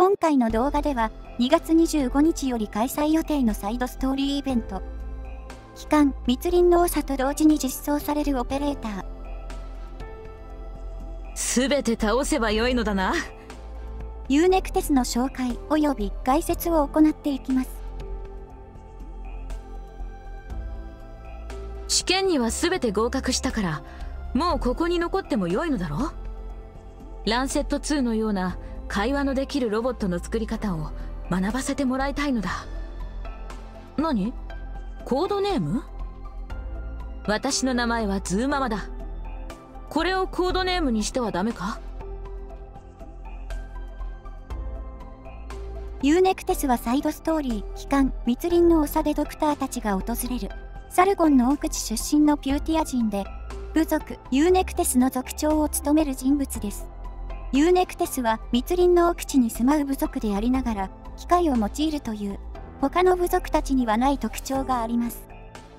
今回の動画では2月25日より開催予定のサイドストーリーイベント、期間密林の長と同時に実装されるオペレーター、すべて倒せばよいのだな。ユーネクテスの紹介及び解説を行っていきます。試験にはすべて合格したから、もうここに残ってもよいのだろう。ランセット2のような会話のできるロボットの作り方を学ばせてもらいたいのだ。何？コードネーム？私の名前はズーママだ。これをコードネームにしてはダメか？ユーネクテスはサイドストーリー、期間密林の長でドクターたちが訪れるサルゴンの奥地出身のピューティア人で、部族ユーネクテスの族長を務める人物です。ユーネクテスは密林の奥地に住まう部族でありながら、機械を用いるという他の部族たちにはない特徴があります。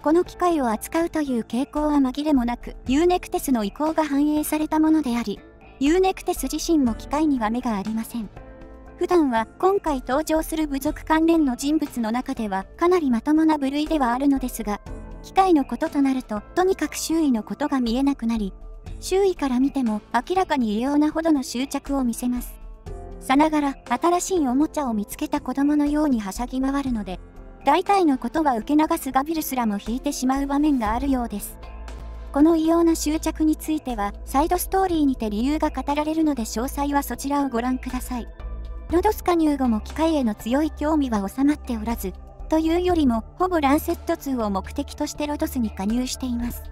この機械を扱うという傾向は紛れもなく、ユーネクテスの意向が反映されたものであり、ユーネクテス自身も機械には目がありません。普段は今回登場する部族関連の人物の中ではかなりまともな部類ではあるのですが、機械のこととなるととにかく周囲のことが見えなくなり、周囲から見ても明らかに異様なほどの執着を見せます。さながら新しいおもちゃを見つけた子供のようにはしゃぎ回るので、大体のことは受け流すガビルすらも引いてしまう場面があるようです。この異様な執着についてはサイドストーリーにて理由が語られるので、詳細はそちらをご覧ください。ロドス加入後も機械への強い興味は収まっておらず、というよりもほぼランセット2を目的としてロドスに加入しています。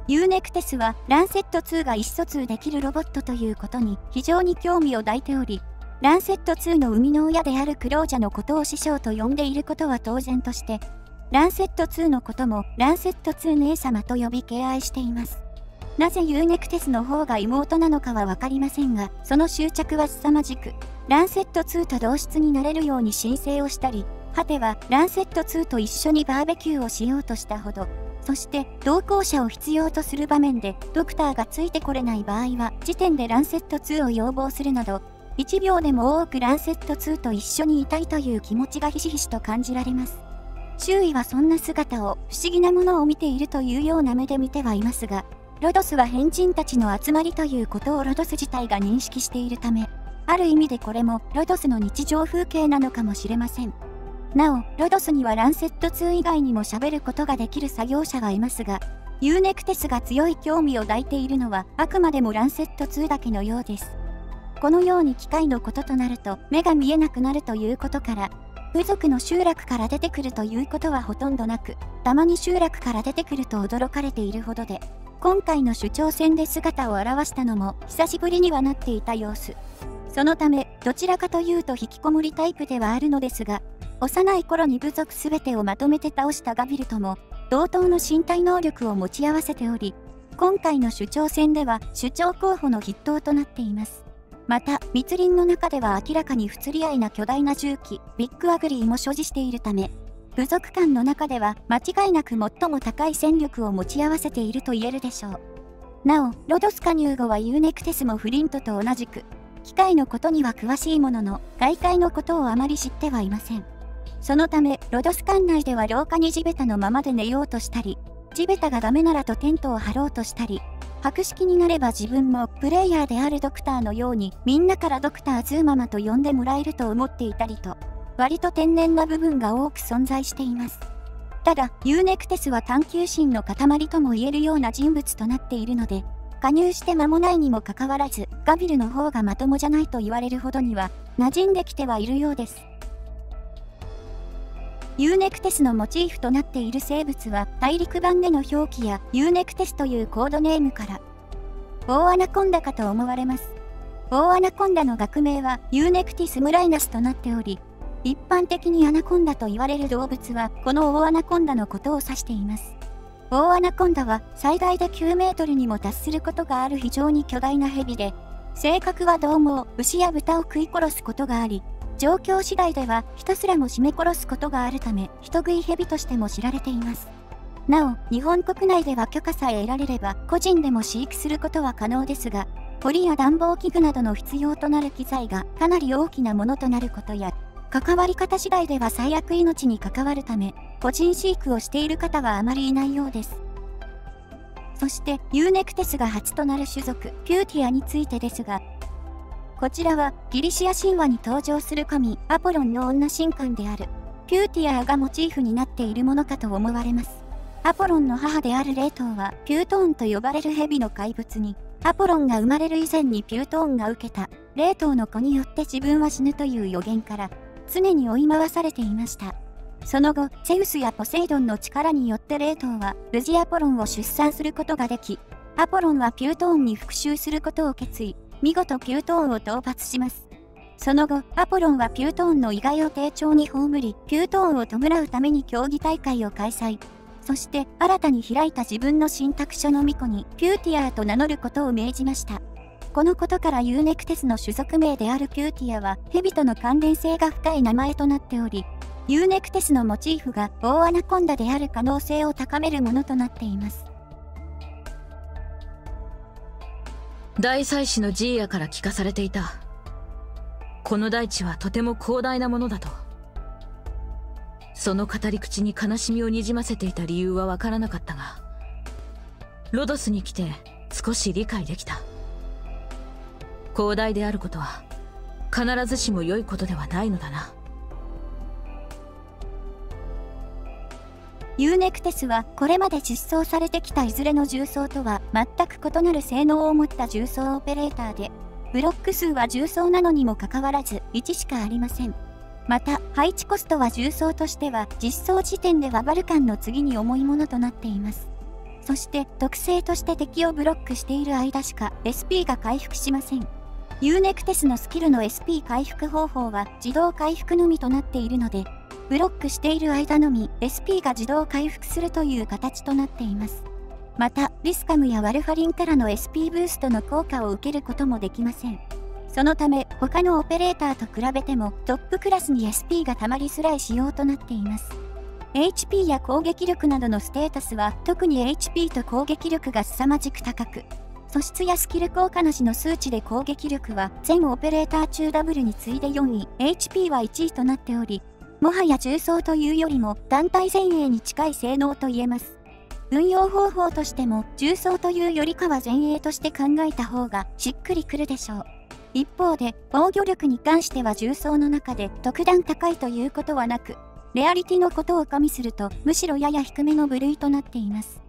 ユーネクテスはランセット2が意思疎通できるロボットということに非常に興味を抱いており、ランセット2の生みの親であるクロージャのことを師匠と呼んでいることは当然として、ランセット2のこともランセット2姉様と呼び敬愛しています。なぜユーネクテスの方が妹なのかはわかりませんが、その執着は凄まじく、ランセット2と同室になれるように申請をしたり、果てはランセット2と一緒にバーベキューをしようとしたほど、そして同行者を必要とする場面でドクターがついてこれない場合は時点でランセット2を要望するなど、1秒でも多くランセット2と一緒にいたいという気持ちがひしひしと感じられます。周囲はそんな姿を不思議なものを見ているというような目で見てはいますが、ロドスは変人たちの集まりということをロドス自体が認識しているため、ある意味でこれもロドスの日常風景なのかもしれません。なお、ロドスにはランセット2以外にも喋ることができる作業者はいますが、ユーネクテスが強い興味を抱いているのはあくまでもランセット2だけのようです。このように機械のこととなると目が見えなくなるということから、部族の集落から出てくるということはほとんどなく、たまに集落から出てくると驚かれているほどで、今回の首長戦で姿を現したのも久しぶりにはなっていた様子。そのため、どちらかというと引きこもりタイプではあるのですが、幼い頃に部族すべてをまとめて倒したガビルとも同等の身体能力を持ち合わせており、今回の首長戦では首長候補の筆頭となっています。また、密林の中では明らかに不釣り合いな巨大な重機、ビッグアグリーも所持しているため、部族間の中では間違いなく最も高い戦力を持ち合わせていると言えるでしょう。なお、ロドス加入後はユーネクテスもフリントと同じく、機械のことには詳しいものの、外界のことをあまり知ってはいません。そのため、ロドス管内では廊下に地べたのままで寝ようとしたり、地べたがダメならとテントを張ろうとしたり、博識になれば自分もプレイヤーであるドクターのようにみんなからドクターズーママと呼んでもらえると思っていたりと、割と天然な部分が多く存在しています。ただ、ユーネクテスは探求心の塊とも言えるような人物となっているので、加入して間もないにもかかわらず、ガビルの方がまともじゃないと言われるほどには馴染んできてはいるようです。ユーネクテスのモチーフとなっている生物は大陸版での表記やユーネクテスというコードネームからオオアナコンダかと思われます。オオアナコンダの学名はユーネクティスムライナスとなっており、一般的にアナコンダと言われる動物はこのオオアナコンダのことを指しています。オオアナコンダは最大で9メートルにも達することがある非常に巨大なヘビで、性格は獰猛、牛や豚を食い殺すことがあり、状況次第では人すらも絞め殺すことがあるため、人食いヘビとしても知られています。なお、日本国内では許可さえ得られれば個人でも飼育することは可能ですが、堀や暖房器具などの必要となる機材がかなり大きなものとなることや、関わり方次第では最悪命に関わるため、個人飼育をしている方はあまりいないようです。そして、ユーネクテスが初となる種族、ピューティアについてですが、こちらはギリシア神話に登場する神、アポロンの女神官である、ピューティアがモチーフになっているものかと思われます。アポロンの母であるレートーは、ピュートーンと呼ばれる蛇の怪物に、アポロンが生まれる以前にピュートーンが受けた、レートーの子によって自分は死ぬという予言から、常に追い回されていました。その後、ゼウスやポセイドンの力によってレートーは無事アポロンを出産することができ、アポロンはピュートーンに復讐することを決意、見事ピュートーンを討伐します。その後、アポロンはピュートーンの遺骸を丁重に葬り、ピュートーンを弔うために競技大会を開催。そして、新たに開いた自分の神託者の巫女に、ピューティアと名乗ることを命じました。このことからユーネクテスの種族名であるピューティアは、蛇との関連性が深い名前となっており、ユーネクテスのモチーフが大アナコンダである可能性を高めるものとなっています。大祭司のジーヤから聞かされていた。この大地はとても広大なものだと。その語り口に悲しみをにじませていた理由はわからなかったが、ロドスに来て少し理解できた。広大であることは必ずしも良いことではないのだな。ユーネクテスはこれまで実装されてきたいずれの重装とは全く異なる性能を持った重装オペレーターで、ブロック数は重装なのにもかかわらず1しかありません。また、配置コストは重装としては実装時点ではバルカンの次に重いものとなっています。そして、特性として敵をブロックしている間しか SP が回復しません。ユーネクテスのスキルの SP 回復方法は自動回復のみとなっているので、ブロックしている間のみ SP が自動回復するという形となっています。また、リスカムやワルファリンからの SP ブーストの効果を受けることもできません。そのため、他のオペレーターと比べてもトップクラスに SP が溜まりづらい仕様となっています。HP や攻撃力などのステータスは特に HP と攻撃力が凄まじく高く、素質やスキル効果なしの数値で攻撃力は全オペレーター中ダブルに次いで4位、HP は1位となっており、もはや重装というよりも団体前衛に近い性能と言えます。運用方法としても重装というよりかは前衛として考えた方がしっくりくるでしょう。一方で、防御力に関しては重装の中で特段高いということはなく、レアリティのことを加味すると、むしろやや低めの部類となっています。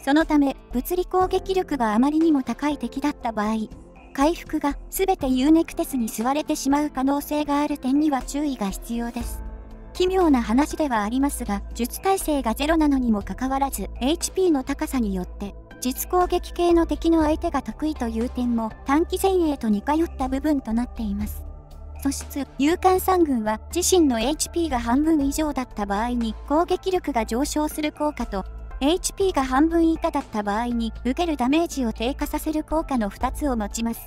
そのため、物理攻撃力があまりにも高い敵だった場合、回復が全てユーネクテスに吸われてしまう可能性がある点には注意が必要です。奇妙な話ではありますが、術耐性がゼロなのにもかかわらず、HP の高さによって、実攻撃系の敵の相手が得意という点も短期前衛と似通った部分となっています。素質、勇敢三軍は自身の HP が半分以上だった場合に攻撃力が上昇する効果と、HP が半分以下だった場合に受けるダメージを低下させる効果の2つを持ちます。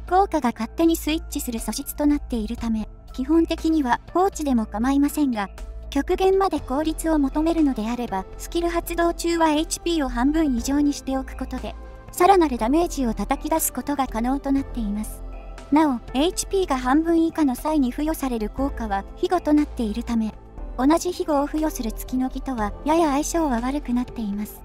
効果が勝手にスイッチする素質となっているため、基本的には放置でも構いませんが、極限まで効率を求めるのであれば、スキル発動中は HP を半分以上にしておくことで、さらなるダメージを叩き出すことが可能となっています。なお、HP が半分以下の際に付与される効果は庇護となっているため、同じ庇護を付与する月の儀とはやや相性は悪くなっています。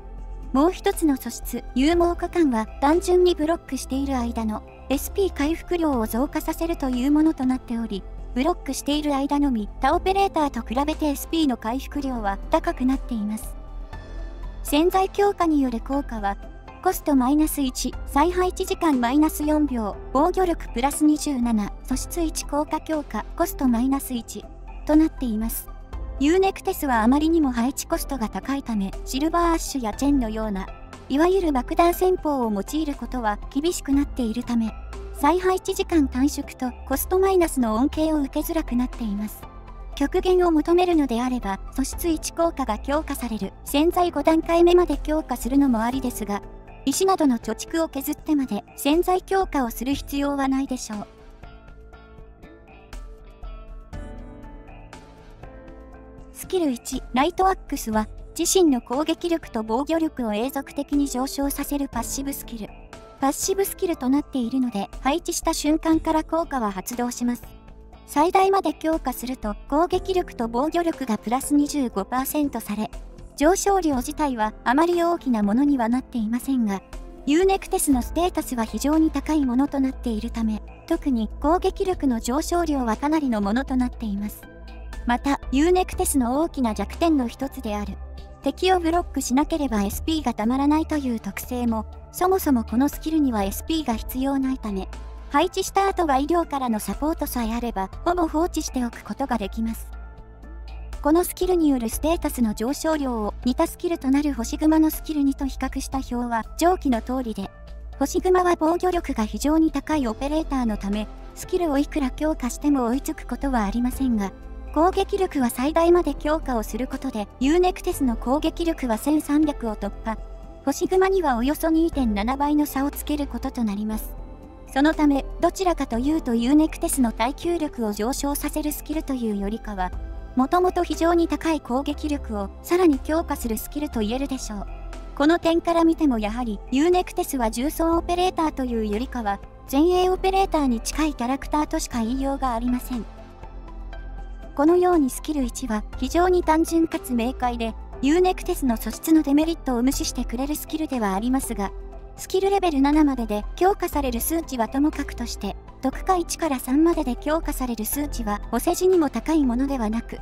もう一つの素質、勇猛果敢は単純にブロックしている間の SP 回復量を増加させるというものとなっており、ブロックしている間のみ他オペレーターと比べて SP の回復量は高くなっています。潜在強化による効果は、コストマイナス1、再配置時間マイナス4秒、防御力プラス27、素質1効果強化、コストマイナス1となっています。ユーネクテスはあまりにも配置コストが高いため、シルバーアッシュやチェンのような、いわゆる爆弾戦法を用いることは厳しくなっているため、再配置時間短縮とコストマイナスの恩恵を受けづらくなっています。極限を求めるのであれば、素質1効果が強化される潜在5段階目まで強化するのもありですが、石などの貯蓄を削ってまで潜在強化をする必要はないでしょう。スキル1、ライトアックスは、自身の攻撃力と防御力を永続的に上昇させるパッシブスキル。パッシブスキルとなっているので、配置した瞬間から効果は発動します。最大まで強化すると攻撃力と防御力がプラス 25% され、上昇量自体はあまり大きなものにはなっていませんが、ユーネクテスのステータスは非常に高いものとなっているため、特に攻撃力の上昇量はかなりのものとなっています。また、ユーネクテスの大きな弱点の一つである、敵をブロックしなければ SP がたまらないという特性も、そもそもこのスキルには SP が必要ないため、配置した後は医療からのサポートさえあれば、ほぼ放置しておくことができます。このスキルによるステータスの上昇量を似たスキルとなる星熊のスキル2と比較した表は上記の通りで、星熊は防御力が非常に高いオペレーターのため、スキルをいくら強化しても追いつくことはありませんが、攻撃力は最大まで強化をすることで、ユーネクテスの攻撃力は1300を突破。星熊にはおよそ 2.7 倍の差をつけることとなります。そのため、どちらかというとユーネクテスの耐久力を上昇させるスキルというよりかは、もともと非常に高い攻撃力をさらに強化するスキルと言えるでしょう。この点から見てもやはり、ユーネクテスは重装オペレーターというよりかは、前衛オペレーターに近いキャラクターとしか言いようがありません。このようにスキル1は非常に単純かつ明快で、ユーネクテスの素質のデメリットを無視してくれるスキルではありますが、スキルレベル7までで強化される数値はともかくとして、特化1から3までで強化される数値はお世辞にも高いものではなく、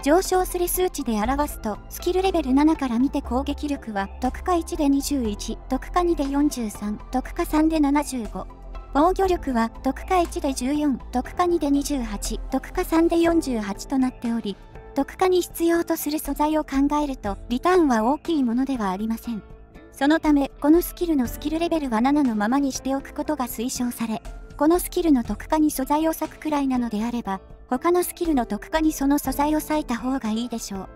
上昇する数値で表すと、スキルレベル7から見て攻撃力は特化1で21、特化2で43、特化3で75。防御力は特化1で14、特化2で28、特化3で48となっており、特化に必要とする素材を考えると、リターンは大きいものではありません。そのため、このスキルのスキルレベルは7のままにしておくことが推奨され、このスキルの特化に素材を割くくらいなのであれば、他のスキルの特化にその素材を割いた方がいいでしょう。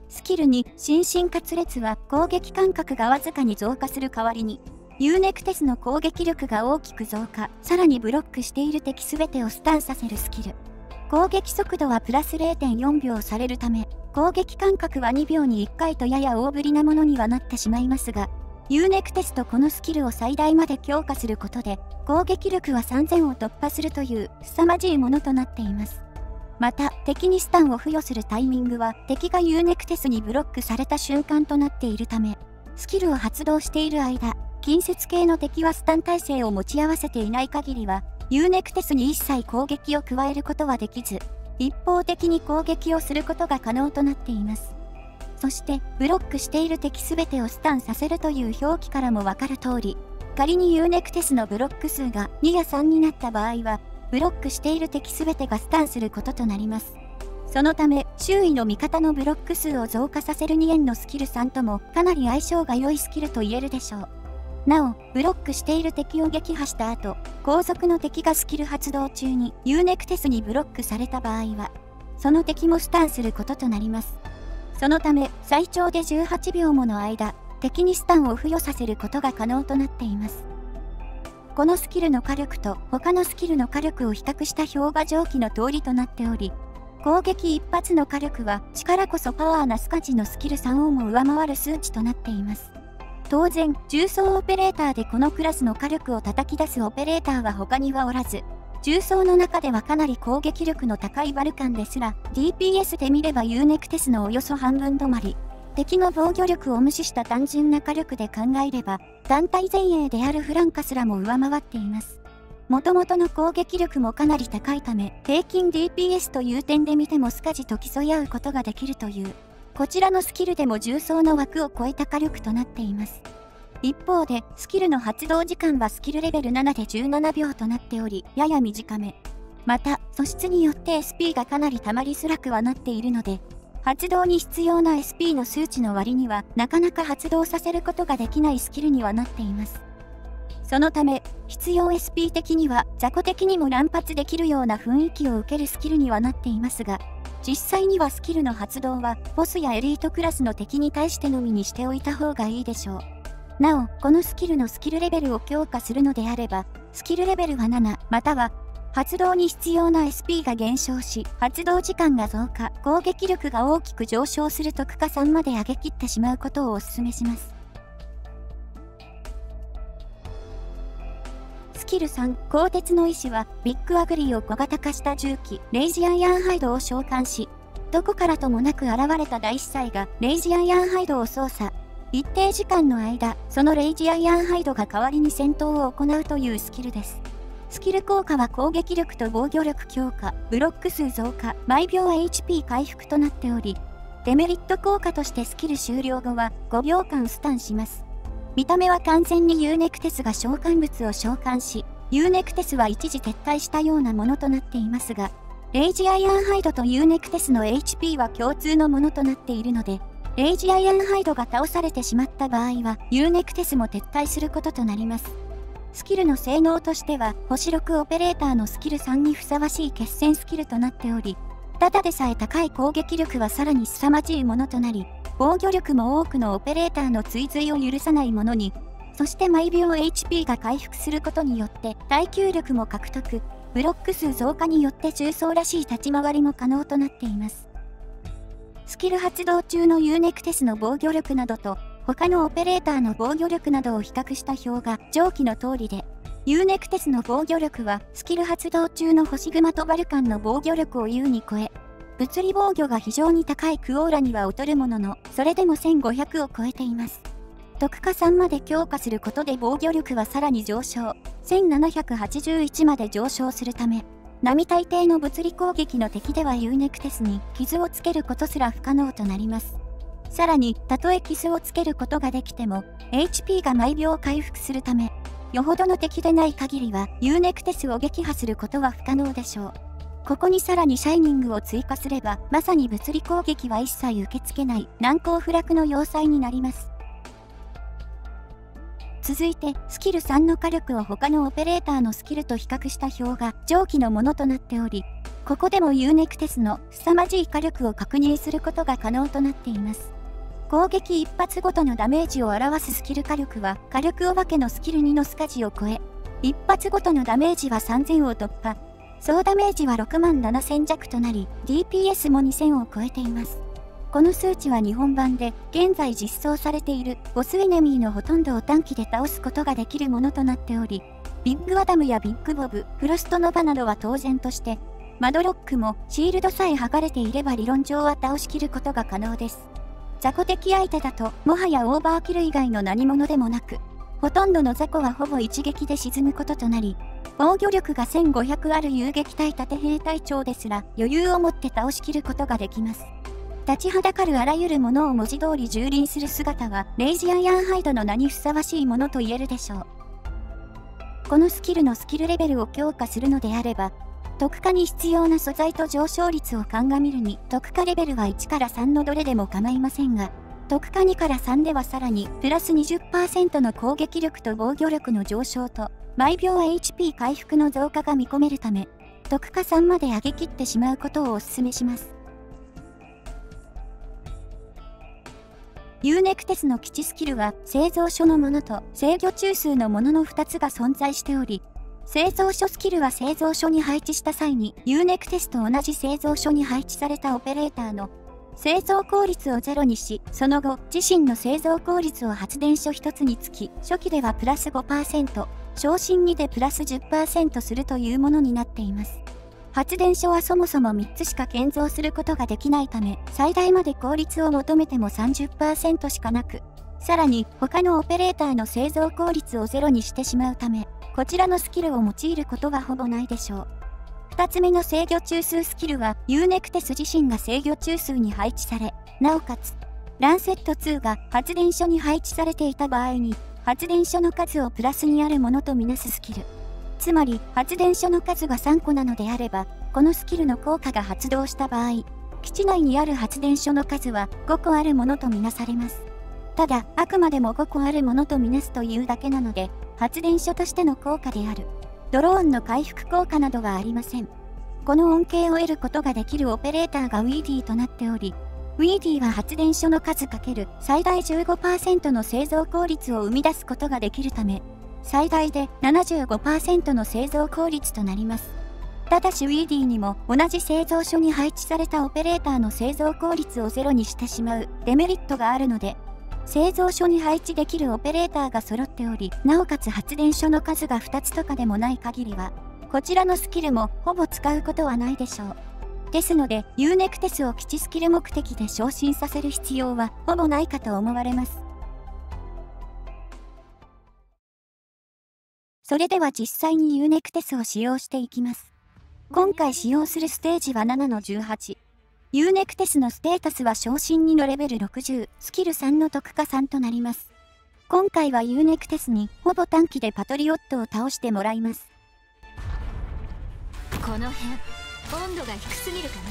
スキル2、心身滑裂は攻撃間隔がわずかに増加する代わりに、ユーネクテスの攻撃力が大きく増加、さらにブロックしている敵すべてをスタンさせるスキル。攻撃速度はプラス 0.4 秒されるため、攻撃間隔は2秒に1回とやや大振りなものにはなってしまいますが、ユーネクテスとこのスキルを最大まで強化することで、攻撃力は3000を突破するという凄まじいものとなっています。また、敵にスタンを付与するタイミングは敵がユーネクテスにブロックされた瞬間となっているため、スキルを発動している間、近接系の敵はスタン耐性を持ち合わせていない限りは、ユーネクテスに一切攻撃を加えることはできず、一方的に攻撃をすることが可能となっています。そして、ブロックしている敵すべてをスタンさせるという表記からもわかる通り、仮にユーネクテスのブロック数が2や3になった場合は、ブロックしている敵すべてがスタンすることとなります。そのため、周囲の味方のブロック数を増加させる2円のスキル3ともかなり相性が良いスキルと言えるでしょう。なお、ブロックしている敵を撃破した後、後続の敵がスキル発動中にユーネクテスにブロックされた場合は、その敵もスタンすることとなります。そのため、最長で18秒もの間、敵にスタンを付与させることが可能となっています。このスキルの火力と他のスキルの火力を比較した表が上記の通りとなっており、攻撃一発の火力は力こそパワーなスカジのスキル3をも上回る数値となっています。当然、重装オペレーターでこのクラスの火力を叩き出すオペレーターは他にはおらず、重装の中ではかなり攻撃力の高いバルカンですら、DPS で見ればユーネクテスのおよそ半分止まり、敵の防御力を無視した単純な火力で考えれば、団体前衛であるフランカすらも上回っています。元々の攻撃力もかなり高いため、平均 DPS という点で見てもスカジと競い合うことができるという、こちらのスキルでも重装の枠を超えた火力となっています。一方で、スキルの発動時間はスキルレベル7で17秒となっており、やや短め。また、素質によって SP がかなり溜まりづらくはなっているので、発動に必要な SP の数値の割には、なかなか発動させることができないスキルにはなっています。そのため、必要 SP 的には、雑魚的にも乱発できるような雰囲気を受けるスキルにはなっていますが、実際にはスキルの発動は、ボスやエリートクラスの敵に対してのみにしておいた方がいいでしょう。なお、このスキルのスキルレベルを強化するのであれば、スキルレベルは7、または発動に必要な SP が減少し、発動時間が増加、攻撃力が大きく上昇する特化3まで上げ切ってしまうことをお勧めします。スキル3、鋼鉄の意志は、ビッグアグリーを小型化した重機、レイジアイアンハイドを召喚し、どこからともなく現れた大司祭が、レイジアイアンハイドを操作。一定時間の間、そのレイジアイアンハイドが代わりに戦闘を行うというスキルです。スキル効果は攻撃力と防御力強化、ブロック数増加、毎秒 HP 回復となっており、デメリット効果としてスキル終了後は5秒間スタンします。見た目は完全にユーネクテスが召喚物を召喚し、ユーネクテスは一時撤退したようなものとなっていますが、レイジアイアンハイドとユーネクテスの HP は共通のものとなっているので、レイジアイアンハイドが倒されてしまった場合は、ユーネクテスも撤退することとなります。スキルの性能としては、星6オペレーターのスキル3にふさわしい決戦スキルとなっており、ただでさえ高い攻撃力はさらに凄まじいものとなり、防御力も多くのオペレーターの追随を許さないものに、そして毎秒 HP が回復することによって耐久力も獲得、ブロック数増加によって重装らしい立ち回りも可能となっています。スキル発動中のユーネクテスの防御力などと、他のオペレーターの防御力などを比較した表が上記の通りで、ユーネクテスの防御力はスキル発動中の星グマとバルカンの防御力を優に超え、物理防御が非常に高いクオーラには劣るものの、それでも1500を超えています。特化3まで強化することで防御力はさらに上昇、1781まで上昇するため、並大抵の物理攻撃の敵ではユーネクテスに傷をつけることすら不可能となります。さらに、たとえ傷をつけることができても、HP が毎秒回復するため、よほどの敵でない限りはユーネクテスを撃破することは不可能でしょう。ここにさらにシャイニングを追加すれば、まさに物理攻撃は一切受け付けない難攻不落の要塞になります。続いて、スキル3の火力を他のオペレーターのスキルと比較した表が上記のものとなっており、ここでもユーネクテスの凄まじい火力を確認することが可能となっています。攻撃一発ごとのダメージを表すスキル火力は火力お化けのスキル2のスカジを超え、一発ごとのダメージは3000を突破、総ダメージは67000弱となり、DPS も2000を超えています。この数値は日本版で現在実装されているボスエネミーのほとんどを短期で倒すことができるものとなっており、ビッグアダムやビッグボブ、フロストノバなどは当然として、マドロックもシールドさえ剥がれていれば理論上は倒しきることが可能です。雑魚敵相手だともはやオーバーキル以外の何者でもなく、ほとんどの雑魚はほぼ一撃で沈むこととなり、防御力が1500ある遊撃隊盾兵隊長ですら余裕を持って倒しきることができます。立ちはだかるあらゆるものを文字通り蹂躙する姿はレイジアイアンハイドの名にふさわしいものと言えるでしょう。このスキルのスキルレベルを強化するのであれば、特化に必要な素材と上昇率を鑑みるに特化レベルは1から3のどれでも構いませんが、特化2から3ではさらにプラス 20% の攻撃力と防御力の上昇と毎秒 HP 回復の増加が見込めるため、特化3まで上げ切ってしまうことをお勧めします。ユーネクテスの基地スキルは製造所のものと制御中枢のものの2つが存在しており、製造所スキルは製造所に配置した際にユーネクテスと同じ製造所に配置されたオペレーターの製造効率を0にし、その後自身の製造効率を発電所1つにつき、初期ではプラス 5%、昇進2でプラス 10% するというものになっています。発電所はそもそも3つしか建造することができないため、最大まで効率を求めても 30% しかなく、さらに他のオペレーターの製造効率を0にしてしまうため、こちらのスキルを用いることはほぼないでしょう。2つ目の制御中枢スキルは、ユーネクテス自身が制御中枢に配置され、なおかつ、ランセット2が発電所に配置されていた場合に、発電所の数をプラスにあるものとみなすスキル。つまり、発電所の数が3個なのであれば、このスキルの効果が発動した場合、基地内にある発電所の数は5個あるものとみなされます。ただ、あくまでも5個あるものとみなすというだけなので、発電所としての効果である。ドローンの回復効果などはありません。この恩恵を得ることができるオペレーターがウィーディーとなっており、ウィーディーは発電所の数×最大 15% の製造効率を生み出すことができるため、最大で 75% の製造効率となります。ただしウィーディにも同じ製造所に配置されたオペレーターの製造効率をゼロにしてしまうデメリットがあるので、製造所に配置できるオペレーターが揃っており、なおかつ発電所の数が2つとかでもない限りは、こちらのスキルもほぼ使うことはないでしょう。ですので、UNECTESを基地スキル目的で昇進させる必要はほぼないかと思われます。それでは実際に UNECTESを使用していきます。今回使用するステージは7の18。UNECTESのステータスは昇進2のレベル60、スキル3の特化3となります。今回は UNECTESにほぼ短期でパトリオットを倒してもらいます。この辺、温度が低すぎるかな。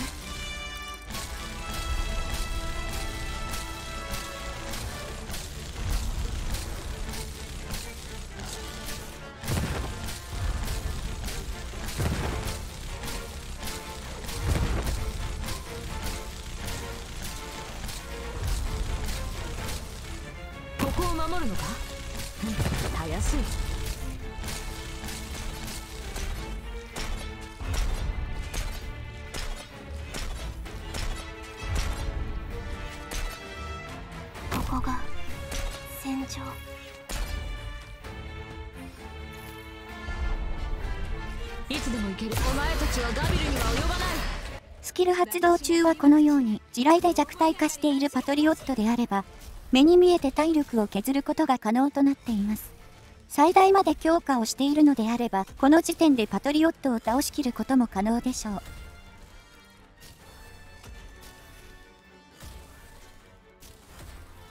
ここを守るのか？たやすい。ここが戦場。いつでも行ける。お前たちはガビルには及ばない。スキル発動中はこのように地雷で弱体化しているパトリオットであれば、目に見えて体力を削ることが可能となっています。最大まで強化をしているのであれば、この時点でパトリオットを倒しきることも可能でしょう。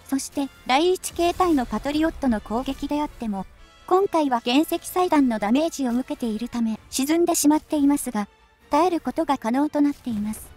そして、第1形態のパトリオットの攻撃であっても、今回は原石祭壇のダメージを受けているため、沈んでしまっていますが、耐えることが可能となっています。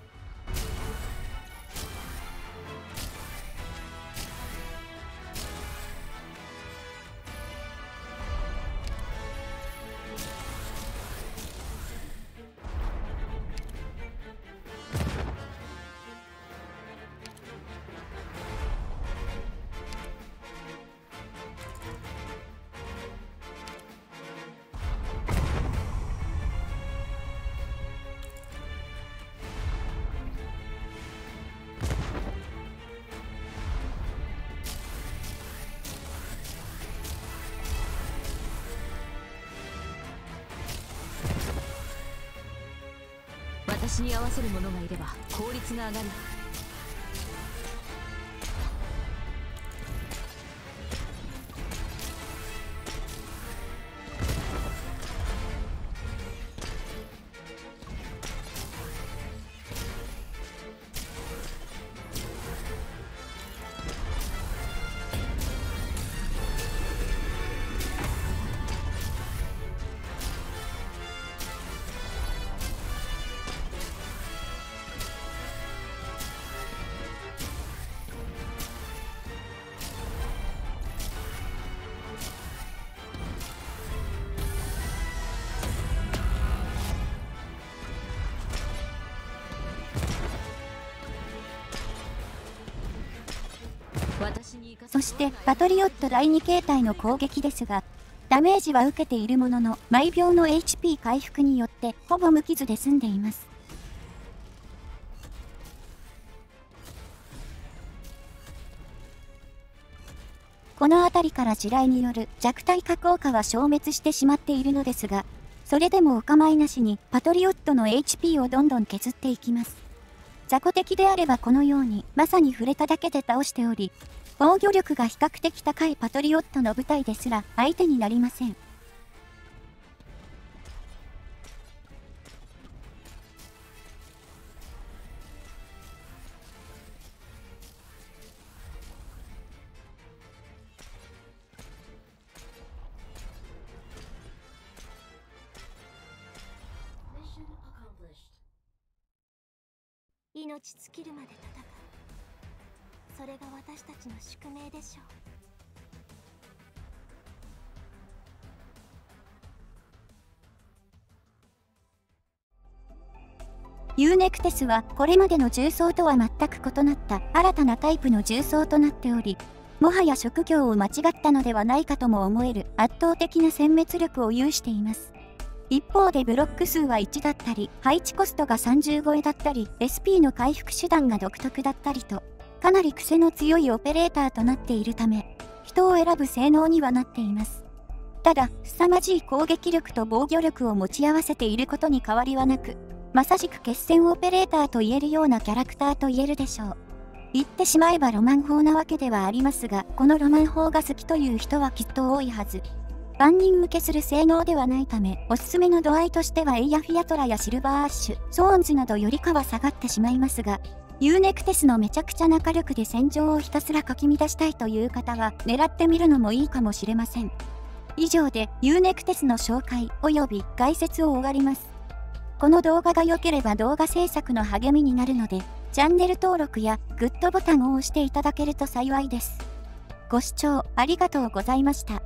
私に合わせる者がいれば効率が上がる。そしてパトリオット第2形態の攻撃ですが、ダメージは受けているものの毎秒の HP 回復によってほぼ無傷で済んでいます。この辺りから地雷による弱体化効果は消滅してしまっているのですが、それでもお構いなしにパトリオットの HP をどんどん削っていきます。雑魚敵であればこのようにまさに触れただけで倒しており、防御力が比較的高いパトリオットの部隊ですら相手になりません。命尽きるまで戦う。それが私たちの宿命でしょう。UNECTES はこれまでの重装とは全く異なった新たなタイプの重装となっており、もはや職業を間違ったのではないかとも思える圧倒的な殲滅力を有しています。一方でブロック数は1だったり、配置コストが30超えだったり、SP の回復手段が独特だったりと、かなり癖の強いオペレーターとなっているため、人を選ぶ性能にはなっています。ただ、凄まじい攻撃力と防御力を持ち合わせていることに変わりはなく、まさしく決戦オペレーターと言えるようなキャラクターと言えるでしょう。言ってしまえばロマン砲なわけではありますが、このロマン砲が好きという人はきっと多いはず。万人受けする性能ではないため、おすすめの度合いとしてはエイヤフィアトラやシルバーアッシュ、ソーンズなどよりかは下がってしまいますが、ユーネクテスのめちゃくちゃな火力で戦場をひたすらかき乱したいという方は、狙ってみるのもいいかもしれません。以上でユーネクテスの紹介及び解説を終わります。この動画が良ければ動画制作の励みになるので、チャンネル登録やグッドボタンを押していただけると幸いです。ご視聴ありがとうございました。